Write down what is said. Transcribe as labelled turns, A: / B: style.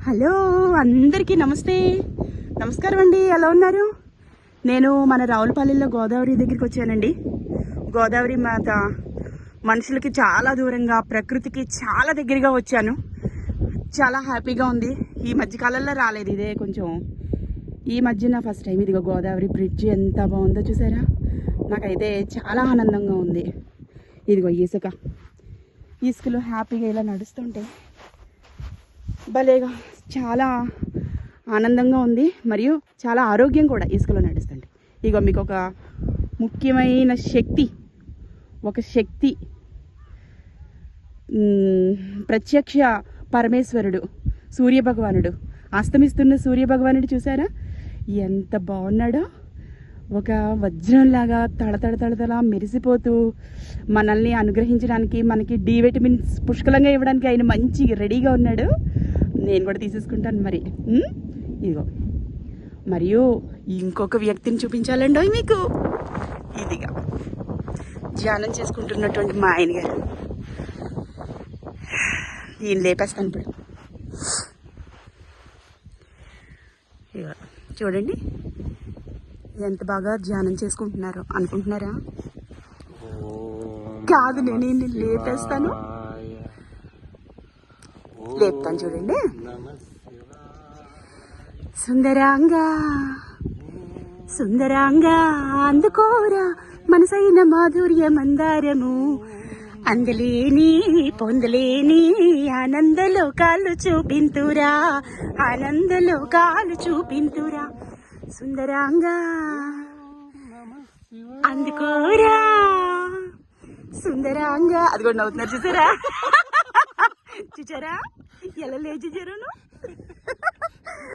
A: Hello అందరికీ నమస్కారం అండి. ఎలా ఉన్నారు? నేను మన రావులపల్లిలో గోదావరి దగ్గరికి వచ్చానండి. గోదావరి మాత మనుషులకి చాలా దూరంగా, ప్రకృతికి చాలా దగ్గరగా వచ్చాను. చాలా హ్యాపీగా ఉంది. ఈ మధ్యకాలంలో రాలేదు, ఇదే కొంచెం ఈ మధ్యన ఫస్ట్ టైం. ఇదిగో గోదావరి బ్రిడ్జ్ ఎంత బాగుందో చూసారా? నాకైతే చాలా ఆనందంగా ఉంది. ఇదిగో ఇసుకలో హ్యాపీగా ఇలా నడుస్తుంటే భలేగా చాలా ఆనందంగా ఉంది. మరియు చాలా ఆరోగ్యం కూడా ఇసుకలో నడుస్తుంది. ఇగో మీకు ఒక ముఖ్యమైన శక్తి ప్రత్యక్ష పరమేశ్వరుడు సూర్యభగవానుడు, అస్తమిస్తున్న సూర్యభగవానుడు చూసారా ఎంత బాగున్నాడో? ఒక వజ్రంలాగా తళతళ మెరిసిపోతూ మనల్ని అనుగ్రహించడానికి, మనకి డి విటమిన్స్ పుష్కలంగా ఇవ్వడానికి ఆయన మంచి రెడీగా ఉన్నాడు. నేను కూడా తీసేసుకుంటాను మరి. ఇదిగో మరియు ఇంకొక వ్యక్తిని చూపించాలండో మీకు. ఇదిగా ధ్యానం చేసుకుంటున్నటువంటి మా ఆయన గారు. ఈయన లేపేస్తాను ఇప్పుడు. ఇక చూడండి ఎంత బాగా ధ్యానం చేసుకుంటున్నారు అనుకుంటున్నారా? కాదు, నేను లేపేస్తాను. లేపుతాను చూడండి. సుందరాంగా అందుకోరా మనసైన మాధుర్య మందారము, అందలేని పొందలేని ఆనందలోకాలు చూపింతురా, సుందరాంగా అందుకోరా సుందరాంగా. అది కూడా నవ్వుతున్నారు చూసారా? ఎలా లేచి జరును.